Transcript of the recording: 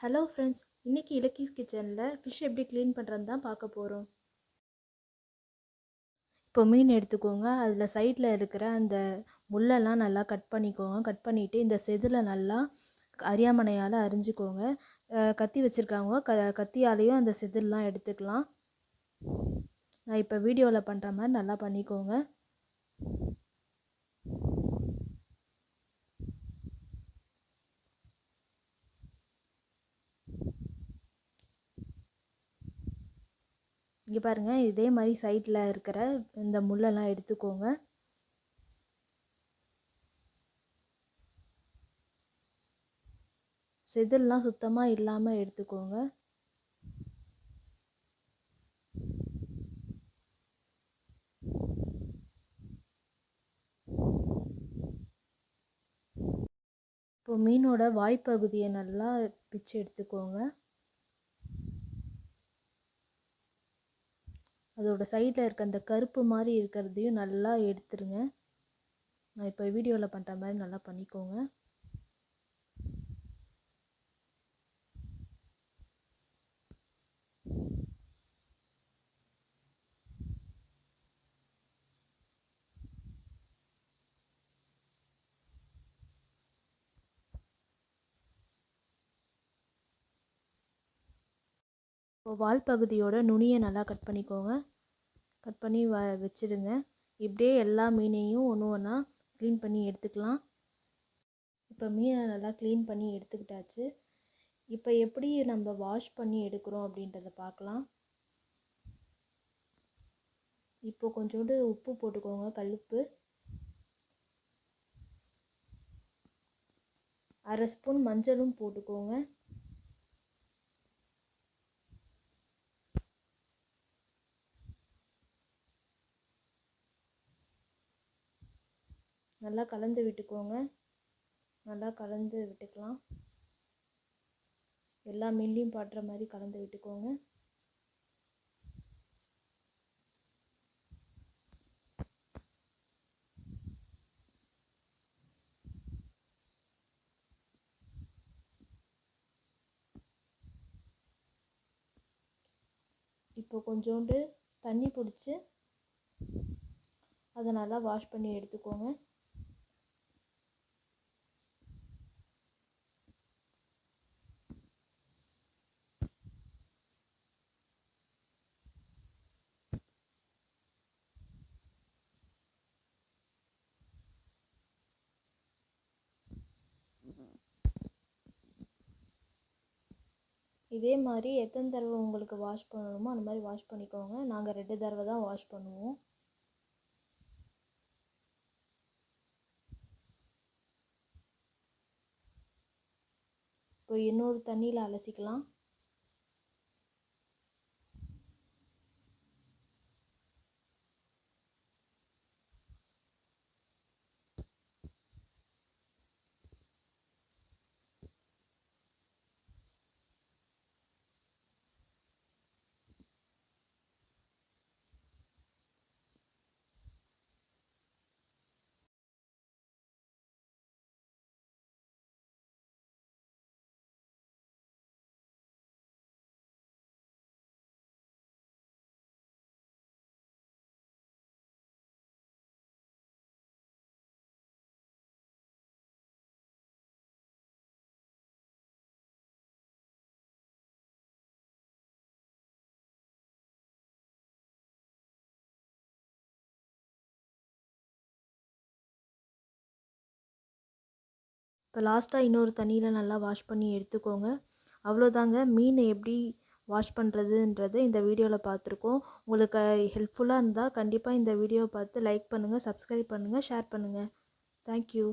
Hello friends, இன்றைக்கி இலக்கிஸ் கிச்சனில் fish எப்படி க்ளீன் பண்ணுறதுன்னு தான் பார்க்க போகிறோம். இப்போ மீன் எடுத்துக்கோங்க. அதில் சைடில் இருக்கிற அந்த முள்ளெல்லாம் நல்லா கட் பண்ணிக்கோங்க. கட் பண்ணிவிட்டு இந்த செதில் நல்லா அரியாமனையால் அரிஞ்சிக்கோங்க. கத்தி வச்சுருக்காங்க, கத்தியாலேயும் அந்த செதில்லாம் எடுத்துக்கலாம். நான் இப்போ வீடியோவில் பண்ணுற மாதிரி நல்லா பண்ணிக்கோங்க. இங்கே பாருங்கள், இதே மாதிரி சைடில் இருக்கிற இந்த முள்ளெல்லாம் எடுத்துக்கோங்க. செதில்லாம் சுத்தமாக இல்லாமல் எடுத்துக்கோங்க. இப்போ மீனோட வாய்ப்பகுதியை நல்லா பிச்சு எடுத்துக்கோங்க. அதோட சைடில் இருக்க அந்த கருப்பு மாதிரி இருக்கிறதையும் நல்லா எடுத்துருங்க. நான் இப்போ வீடியோவில் பண்ணுற மாதிரி நல்லா பண்ணிக்கோங்க. இப்போ வால் பகுதியோட நுனியை நல்லா கட் பண்ணிக்கோங்க. கட் பண்ணி வச்சிடுங்க. இப்படியே எல்லா மீனையும் ஒன்று ஒன்றா க்ளீன் பண்ணி எடுத்துக்கலாம். இப்போ மீனை நல்லா க்ளீன் பண்ணி எடுத்துக்கிட்டாச்சு. இப்போ எப்படி நம்ம வாஷ் பண்ணி எடுக்கிறோம் அப்படின்றத பார்க்கலாம். இப்போ கொஞ்சோண்டு உப்பு போட்டுக்கோங்க, கல்லுப்பு. 1/2 ஸ்பூன் மஞ்சளும் போட்டுக்கோங்க. நல்லா கலந்து விட்டுக்கோங்க. நல்லா கலந்து விட்டுக்கலாம். எல்லா மீன்லையும் பாட்டுற மாதிரி கலந்து விட்டுக்கோங்க. இப்போ கொஞ்சோண்டு தண்ணி பிடிச்சி அதை நல்லா வாஷ் பண்ணி எடுத்துக்கோங்க. இதே மாதிரி எத்தனை தடவை உங்களுக்கு வாஷ் பண்ணணுமோ அந்த மாதிரி வாஷ் பண்ணிக்கோங்க. நாங்கள் 2 தடவை தான் வாஷ் பண்ணுவோம். இப்போ இன்னொரு தண்ணியில் அலசிக்கலாம். இப்போ லாஸ்ட்டாக இன்னொரு தண்ணியில் நல்லா வாஷ் பண்ணி எடுத்துக்கோங்க. அவ்வளோதாங்க. மீன் எப்படி வாஷ் பண்ணுறதுன்றது இந்த வீடியோவில் பார்த்துருக்கோம். உங்களுக்கு ஹெல்ப்ஃபுல்லாக இருந்தால் கண்டிப்பாக இந்த வீடியோவை பார்த்து லைக் பண்ணுங்கள், சப்ஸ்கிரைப் பண்ணுங்கள், ஷேர் பண்ணுங்கள். தேங்க்யூ.